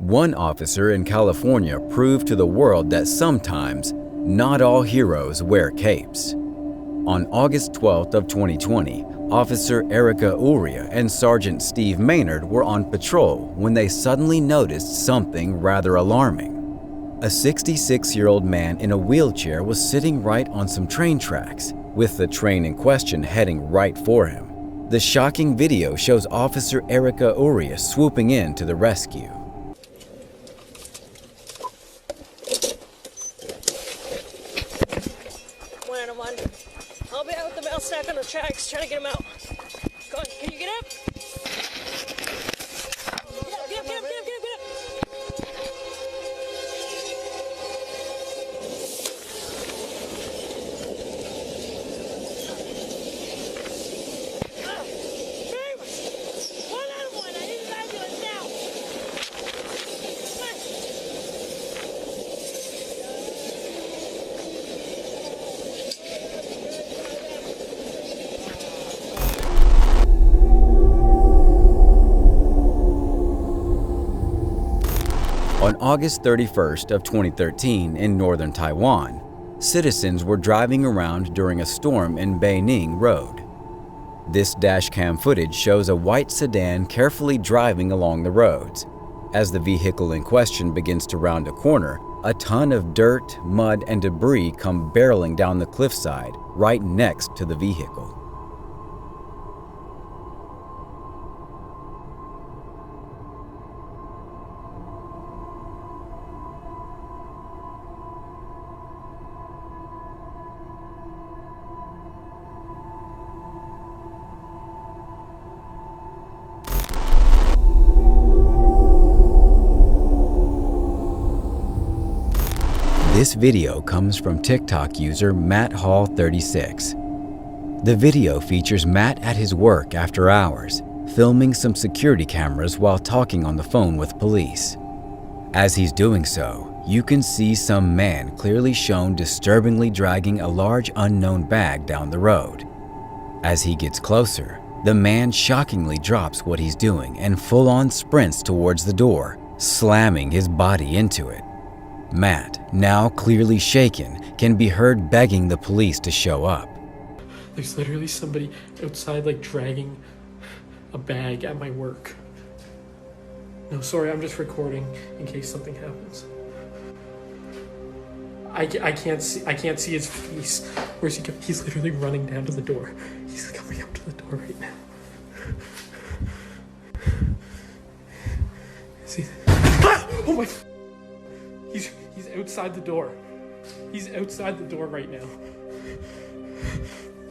One officer in California proved to the world that sometimes, not all heroes wear capes. On August 12th of 2020, Officer Erica Uria and Sergeant Steve Maynard were on patrol when they suddenly noticed something rather alarming. A 66-year-old man in a wheelchair was sitting right on some train tracks, with the train in question heading right for him. The shocking video shows Officer Erica Uria swooping in to the rescue. I'll be out with the bell stack on the tracks, trying to get him out. Go on, can you get up? Get up. On August 31st of 2013 in northern Taiwan, citizens were driving around during a storm in Beining Road. This dashcam footage shows a white sedan carefully driving along the roads. As the vehicle in question begins to round a corner, a ton of dirt, mud, and debris come barreling down the cliffside right next to the vehicle. This video comes from TikTok user Matt Hall 36. The video features Matt at his work after hours, filming some security cameras while talking on the phone with police. As he's doing so, you can see some man clearly shown disturbingly dragging a large unknown bag down the road. As he gets closer, the man shockingly drops what he's doing and full-on sprints towards the door, slamming his body into it. Matt, now clearly shaken, can be heard begging the police to show up. There's literally somebody outside like dragging a bag at my work. No, sorry, I'm just recording in case something happens. I can't see his face. Where's he going? He's literally running down to the door. He's coming up to the door right now. See? Ah! Oh my! He's outside the door. He's outside the door right now.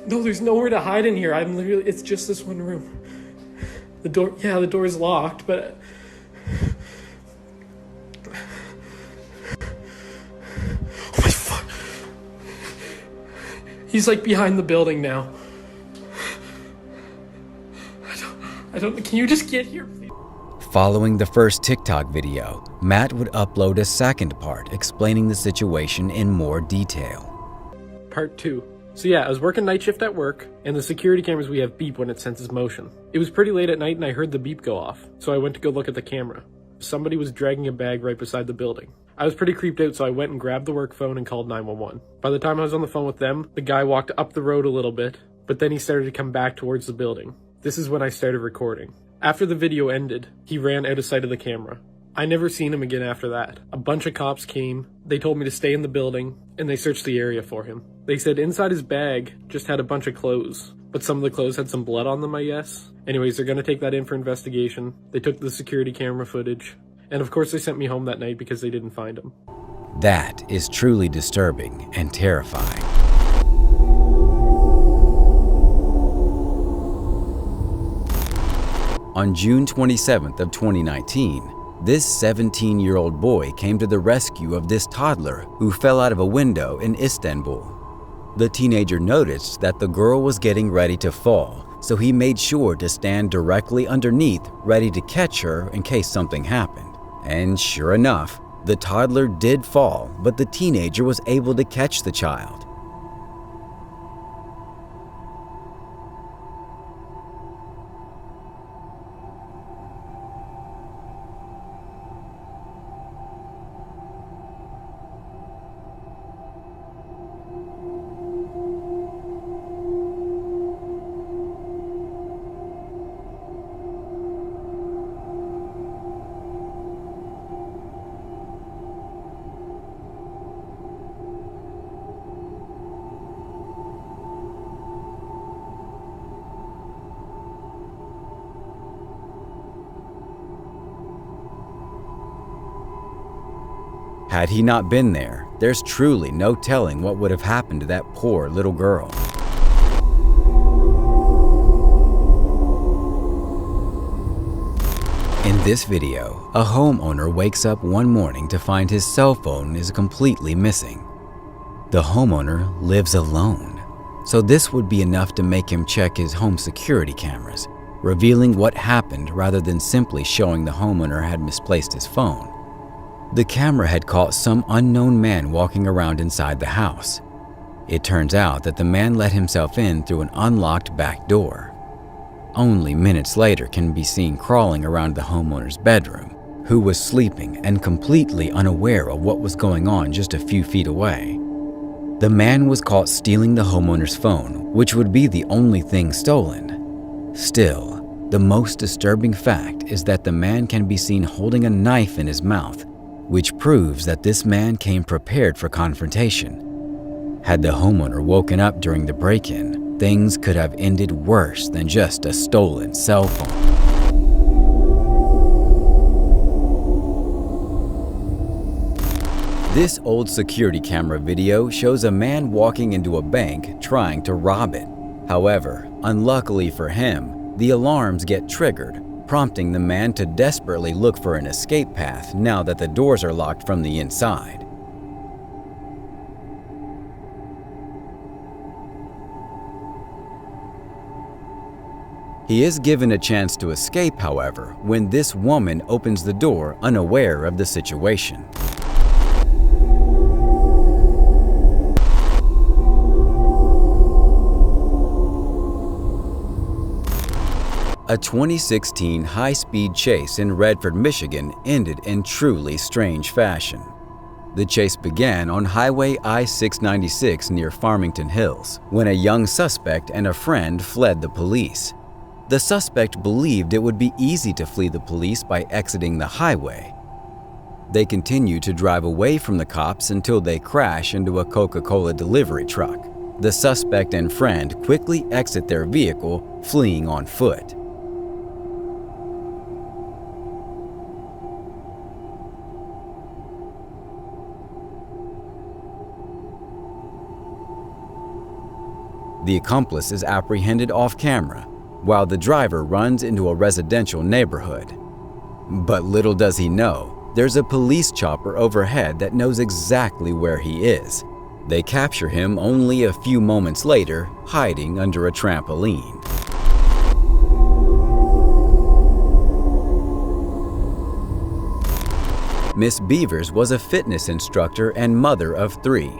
No, there's nowhere to hide in here. It's just this one room. The door is locked, but oh my fuck. He's like behind the building now. I don't can you just get here? Following the first TikTok video, Matt would upload a second part explaining the situation in more detail. Part 2. So yeah, I was working night shift at work, and the security cameras we have beep when it senses motion. It was pretty late at night and I heard the beep go off, so I went to go look at the camera. Somebody was dragging a bag right beside the building. I was pretty creeped out, so I went and grabbed the work phone and called 911. By the time I was on the phone with them, the guy walked up the road a little bit, but then he started to come back towards the building. This is when I started recording. After the video ended, he ran out of sight of the camera. I never seen him again after that. A bunch of cops came, they told me to stay in the building, and they searched the area for him. They said inside his bag just had a bunch of clothes, but some of the clothes had some blood on them, I guess. Anyways, they're gonna take that in for investigation. They took the security camera footage, and of course they sent me home that night because they didn't find him. That is truly disturbing and terrifying. On June 27th of 2019, this 17-year-old boy came to the rescue of this toddler who fell out of a window in Istanbul. The teenager noticed that the girl was getting ready to fall, so he made sure to stand directly underneath, ready to catch her in case something happened. And sure enough, the toddler did fall, but the teenager was able to catch the child. Had he not been there, there's truly no telling what would have happened to that poor little girl. In this video, a homeowner wakes up one morning to find his cell phone is completely missing. The homeowner lives alone, so this would be enough to make him check his home security cameras, revealing what happened rather than simply showing the homeowner had misplaced his phone. The camera had caught some unknown man walking around inside the house. It turns out that the man let himself in through an unlocked back door. Only minutes later can be seen crawling around the homeowner's bedroom, who was sleeping and completely unaware of what was going on just a few feet away. The man was caught stealing the homeowner's phone, which would be the only thing stolen. Still, the most disturbing fact is that the man can be seen holding a knife in his mouth, which proves that this man came prepared for confrontation. Had the homeowner woken up during the break-in, things could have ended worse than just a stolen cell phone. This old security camera video shows a man walking into a bank trying to rob it. However, unluckily for him, the alarms get triggered, prompting the man to desperately look for an escape path now that the doors are locked from the inside. He is given a chance to escape, however, when this woman opens the door unaware of the situation. A 2016 high-speed chase in Redford, Michigan ended in truly strange fashion. The chase began on Highway I-696 near Farmington Hills, when a young suspect and a friend fled the police. The suspect believed it would be easy to flee the police by exiting the highway. They continue to drive away from the cops until they crash into a Coca-Cola delivery truck. The suspect and friend quickly exit their vehicle, fleeing on foot. The accomplice is apprehended off camera, while the driver runs into a residential neighborhood. But little does he know, there's a police chopper overhead that knows exactly where he is. They capture him only a few moments later, hiding under a trampoline. Miss Beavers was a fitness instructor and mother of 3.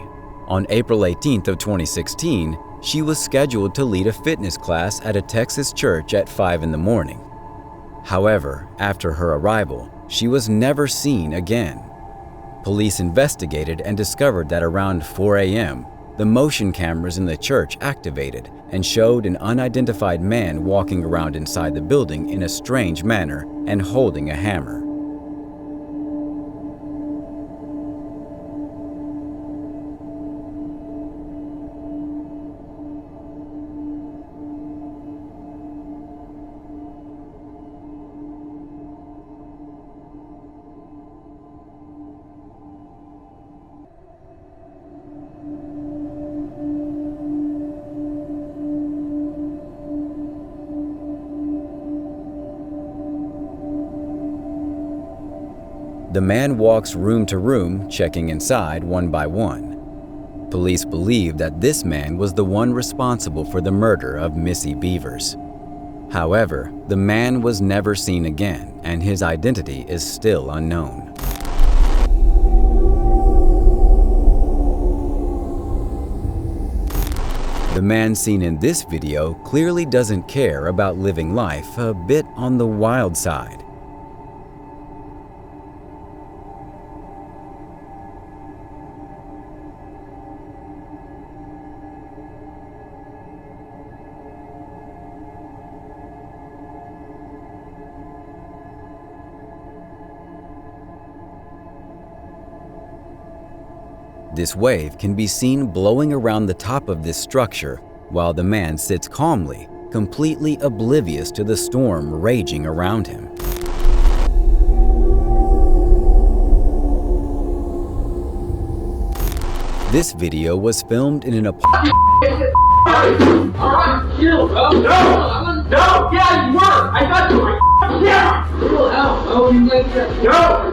On April 18th of 2016, she was scheduled to lead a fitness class at a Texas church at 5 in the morning. However, after her arrival, she was never seen again. Police investigated and discovered that around 4 a.m., the motion cameras in the church activated and showed an unidentified man walking around inside the building in a strange manner and holding a hammer. The man walks room to room, checking inside one by one. Police believe that this man was the one responsible for the murder of Missy Beavers. However, the man was never seen again, and his identity is still unknown. The man seen in this video clearly doesn't care about living life a bit on the wild side. This wave can be seen blowing around the top of this structure while the man sits calmly, completely oblivious to the storm raging around him. This video was filmed in an apartment. Alright, chill, bro. No! Yeah, you were! I got you! Yeah! Chill out, bro. You like that? No!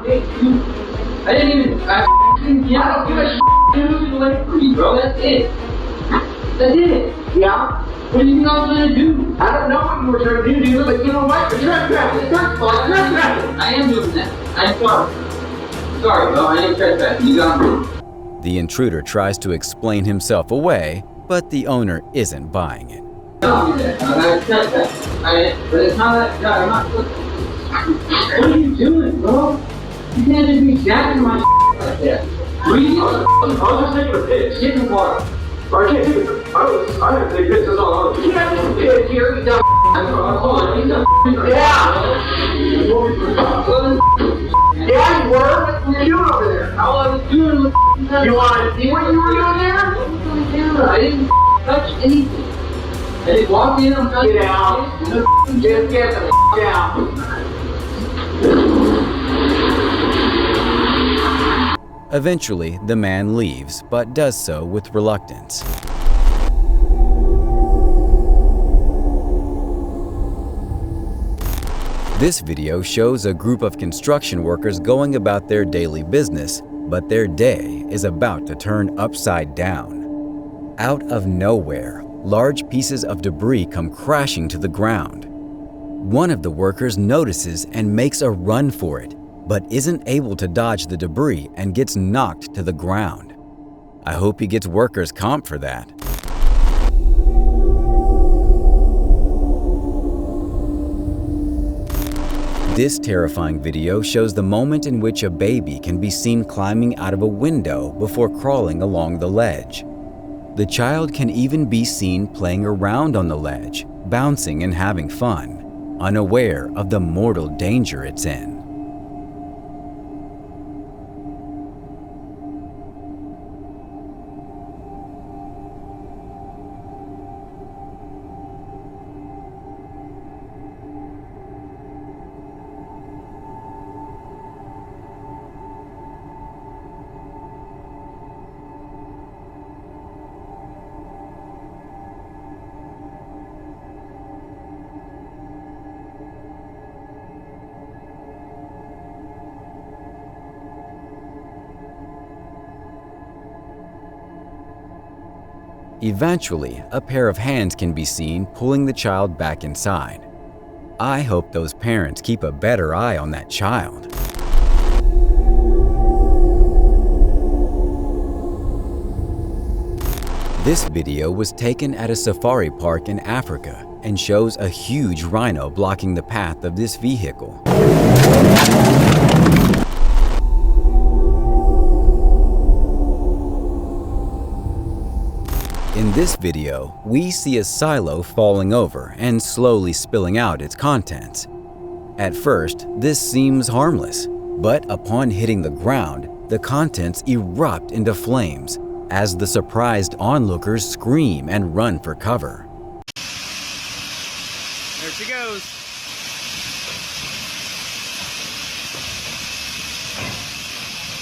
Hey, dude. I didn't even. I don't give a dude. You like free, bro. That's it. Yeah? What are you not trying to do? I don't know what you were trying to do, dude. But you know what? You're trespassing. Trespassing. I am doing that. I'm sorry. Sorry, bro. I am trespassing. You got me. The intruder tries to explain himself away, but the owner isn't buying it. But it's not that guy. I'm not. What are you doing, bro? You can't just be jacking my like that. What are you doing? I was just taking a piss. Get in the car. I can't take it. I have to take pisses all over. You can't take a piss here. You dumb. Hold on. You dumb. Yeah, you were. What were you doing over there? All I was doing was. You want to see what you were doing there? I didn't touch anything. I just walked in. I'm trying to get out. Just get the out. Eventually, the man leaves, but does so with reluctance. This video shows a group of construction workers going about their daily business, but their day is about to turn upside down. Out of nowhere, large pieces of debris come crashing to the ground. One of the workers notices and makes a run for it, but isn't able to dodge the debris and gets knocked to the ground. I hope he gets workers' comp for that. This terrifying video shows the moment in which a baby can be seen climbing out of a window before crawling along the ledge. The child can even be seen playing around on the ledge, bouncing and having fun, unaware of the mortal danger it's in. Eventually, a pair of hands can be seen pulling the child back inside. I hope those parents keep a better eye on that child. This video was taken at a safari park in Africa and shows a huge rhino blocking the path of this vehicle. In this video, we see a silo falling over and slowly spilling out its contents. At first, this seems harmless, but upon hitting the ground, the contents erupt into flames as the surprised onlookers scream and run for cover. There she goes.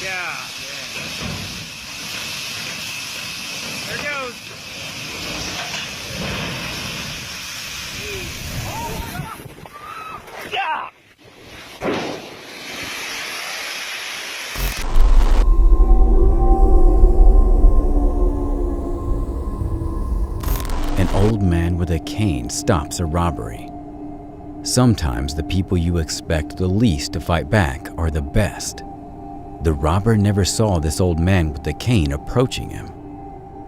Yeah. There it goes. Yeah. An old man with a cane stops a robbery. Sometimes the people you expect the least to fight back are the best. The robber never saw this old man with the cane approaching him.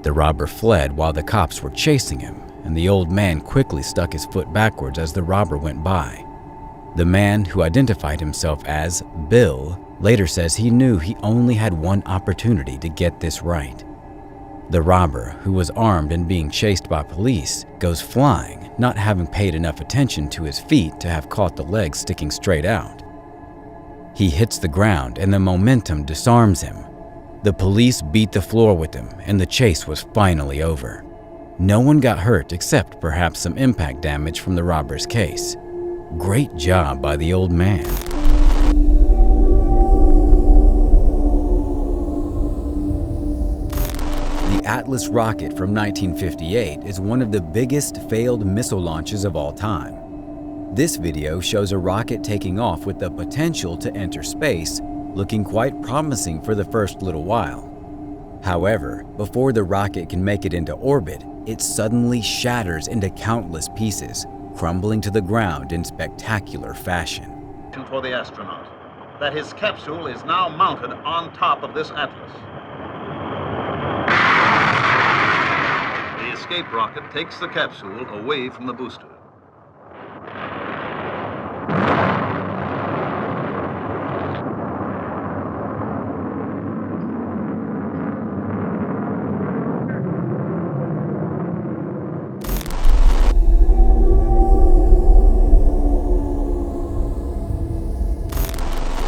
The robber fled while the cops were chasing him, and the old man quickly stuck his foot backwards as the robber went by. The man, who identified himself as Bill, later says he knew he only had one opportunity to get this right. The robber, who was armed and being chased by police, goes flying, not having paid enough attention to his feet to have caught the legs sticking straight out. He hits the ground and the momentum disarms him. The police beat the floor with him and the chase was finally over. No one got hurt except perhaps some impact damage from the robber's case. Great job by the old man. Atlas rocket from 1958 is one of the biggest failed missile launches of all time. This video shows a rocket taking off with the potential to enter space, looking quite promising for the first little while. However, before the rocket can make it into orbit, it suddenly shatters into countless pieces, crumbling to the ground in spectacular fashion. For the astronaut, that his capsule is now mounted on top of this Atlas. The escape rocket takes the capsule away from the booster.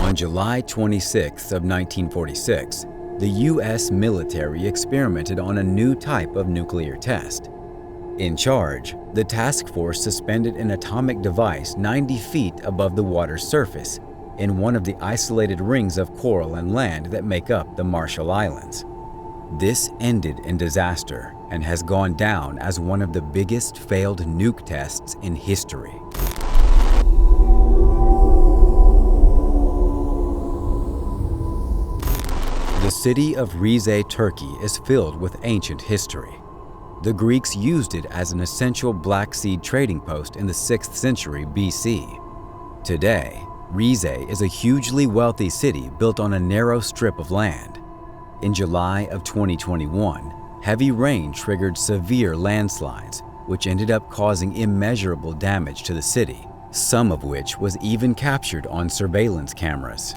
On July 26 of 1946, the U.S. military experimented on a new type of nuclear test. In charge, the task force suspended an atomic device 90 feet above the water's surface in one of the isolated rings of coral and land that make up the Marshall Islands. This ended in disaster and has gone down as one of the biggest failed nuke tests in history. The city of Rize, Turkey is filled with ancient history. The Greeks used it as an essential Black Sea trading post in the 6th century BC. Today, Rize is a hugely wealthy city built on a narrow strip of land. In July of 2021, heavy rain triggered severe landslides, which ended up causing immeasurable damage to the city, some of which was even captured on surveillance cameras.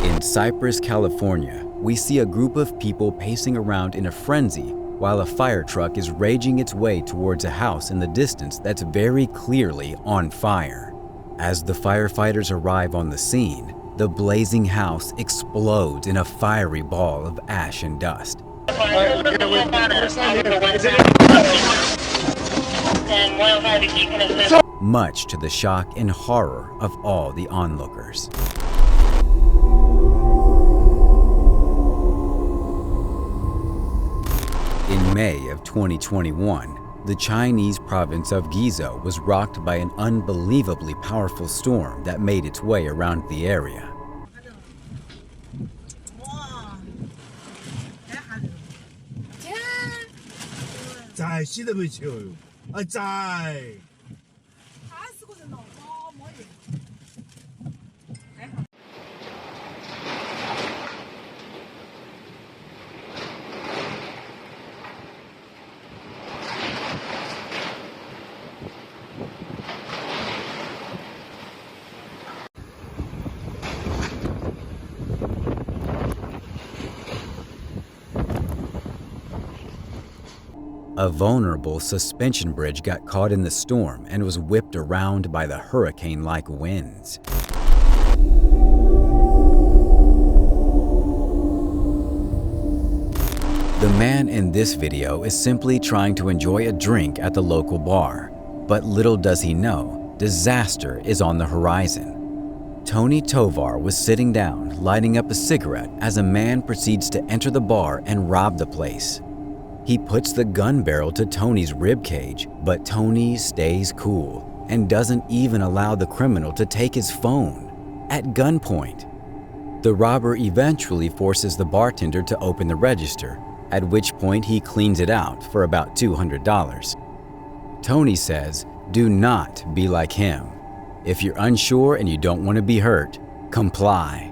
In Cypress, California, we see a group of people pacing around in a frenzy while a fire truck is raging its way towards a house in the distance that's very clearly on fire. As the firefighters arrive on the scene, the blazing house explodes in a fiery ball of ash and dust. Much to the shock and horror of all the onlookers. In May of 2021, the Chinese province of Guizhou was rocked by an unbelievably powerful storm that made its way around the area. A vulnerable suspension bridge got caught in the storm and was whipped around by the hurricane-like winds. The man in this video is simply trying to enjoy a drink at the local bar, but little does he know, disaster is on the horizon. Tony Tovar was sitting down, lighting up a cigarette as a man proceeds to enter the bar and rob the place. He puts the gun barrel to Tony's ribcage, but Tony stays cool and doesn't even allow the criminal to take his phone at gunpoint. The robber eventually forces the bartender to open the register, at which point he cleans it out for about $200. Tony says, "Do not be like him. If you're unsure and you don't want to be hurt, comply."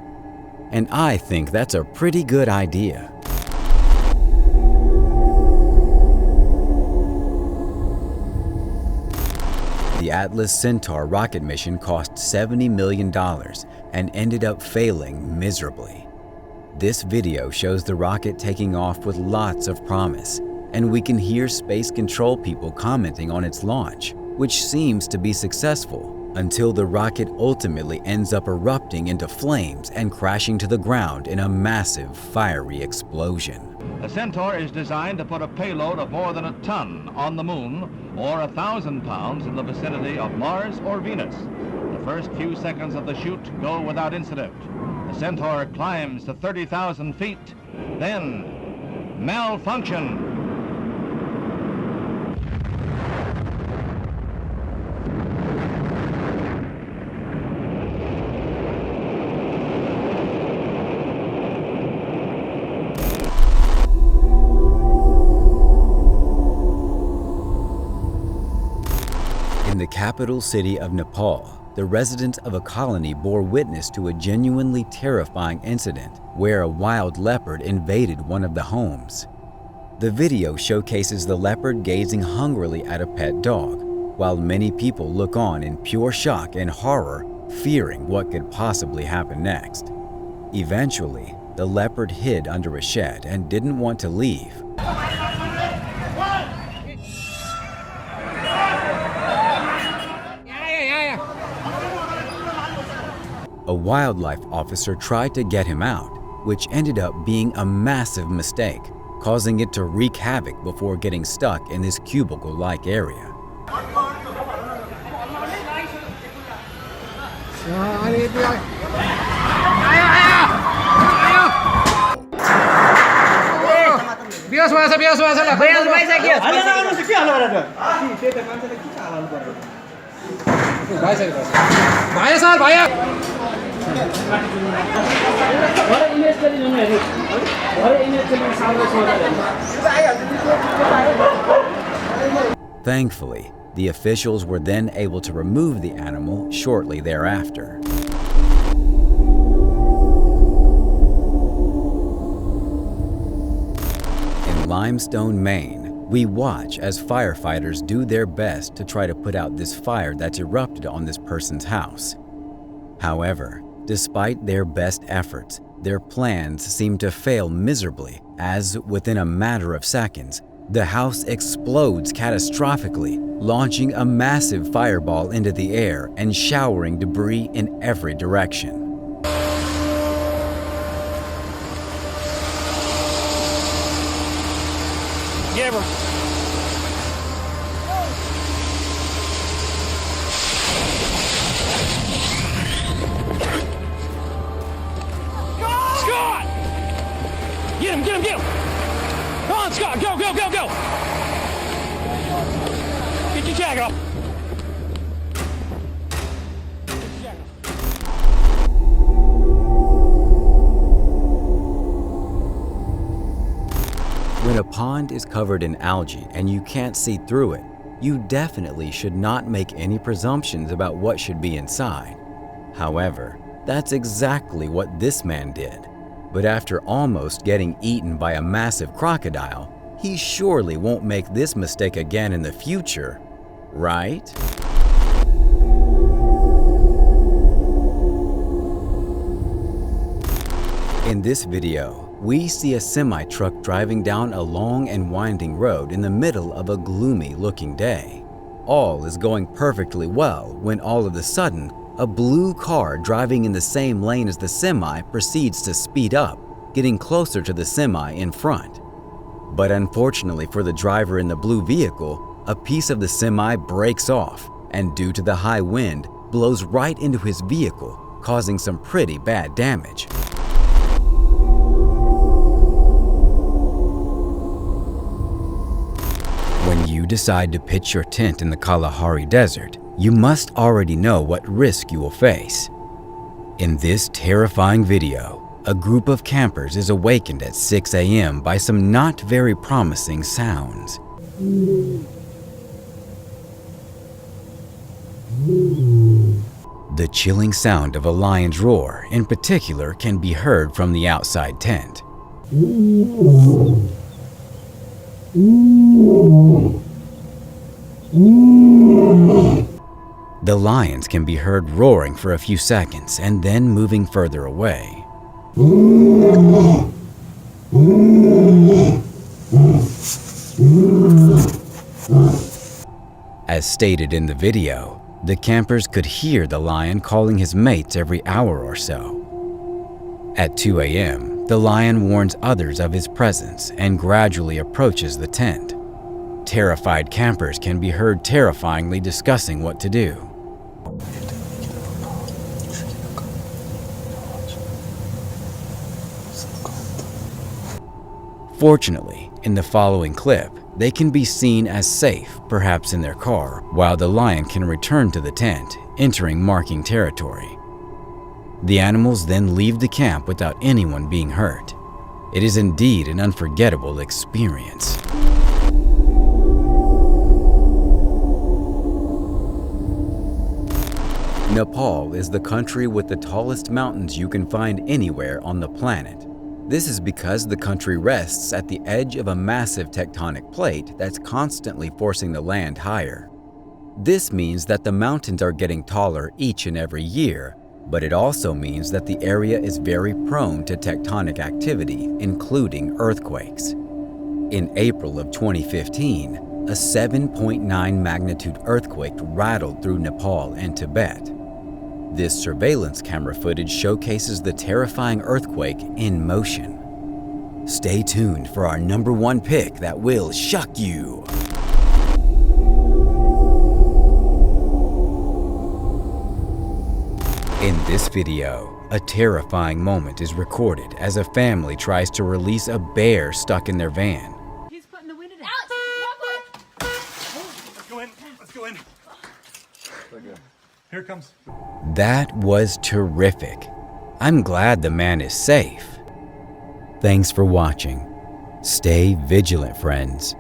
And I think that's a pretty good idea. The Atlas Centaur rocket mission cost $70 million and ended up failing miserably. This video shows the rocket taking off with lots of promise, and we can hear space control people commenting on its launch, which seems to be successful, until the rocket ultimately ends up erupting into flames and crashing to the ground in a massive fiery explosion. The Centaur is designed to put a payload of more than a ton on the moon or 1,000 pounds in the vicinity of Mars or Venus. The First few seconds of the shoot go without incident. The Centaur climbs to 30,000 feet. Then, malfunction. In the capital city of Nepal, the residents of a colony bore witness to a genuinely terrifying incident where a wild leopard invaded one of the homes. The video showcases the leopard gazing hungrily at a pet dog, while many people look on in pure shock and horror, fearing what could possibly happen next. Eventually, the leopard hid under a shed and didn't want to leave. A wildlife officer tried to get him out, which ended up being a massive mistake, causing it to wreak havoc before getting stuck in this cubicle-like area. Thankfully, the officials were then able to remove the animal shortly thereafter. In Limestone, Maine, we watch as firefighters do their best to try to put out this fire that's erupted on this person's house. However, despite their best efforts, their plans seem to fail miserably as, within a matter of seconds, the house explodes catastrophically, launching a massive fireball into the air and showering debris in every direction. Give him. Scott! Get him, get him, get him! Come on, Scott, go, go, go, go! Get your jacket off. When a pond is covered in algae and you can't see through it, you definitely should not make any presumptions about what should be inside. However, that's exactly what this man did. But after almost getting eaten by a massive crocodile, he surely won't make this mistake again in the future, right? In this video, we see a semi-truck driving down a long and winding road in the middle of a gloomy-looking day. All is going perfectly well when all of a sudden, a blue car driving in the same lane as the semi proceeds to speed up, getting closer to the semi in front. But unfortunately for the driver in the blue vehicle, a piece of the semi breaks off and due to the high wind, blows right into his vehicle, causing some pretty bad damage. When you decide to pitch your tent in the Kalahari Desert, you must already know what risk you will face. In this terrifying video, a group of campers is awakened at 6 a.m. by some not very promising sounds. The chilling sound of a lion's roar, in particular, can be heard from the outside tent. The lions can be heard roaring for a few seconds and then moving further away. As stated in the video, the campers could hear the lion calling his mates every hour or so. At 2 a.m., the lion warns others of his presence and gradually approaches the tent. Terrified campers can be heard terrifyingly discussing what to do. Fortunately, in the following clip, they can be seen as safe, perhaps in their car, while the lion can return to the tent, entering marking territory. The animals then leave the camp without anyone being hurt. It is indeed an unforgettable experience. Nepal is the country with the tallest mountains you can find anywhere on the planet. This is because the country rests at the edge of a massive tectonic plate that's constantly forcing the land higher. This means that the mountains are getting taller each and every year, but it also means that the area is very prone to tectonic activity, including earthquakes. In April of 2015, a 7.9 magnitude earthquake rattled through Nepal and Tibet. This surveillance camera footage showcases the terrifying earthquake in motion. Stay tuned for our #1 pick that will shock you. In this video, a terrifying moment is recorded as a family tries to release a bear stuck in their van. He's putting the window down. Let's go in. Let's go in. Here it comes. That was terrific. I'm glad the man is safe. Thanks for watching. Stay vigilant, friends.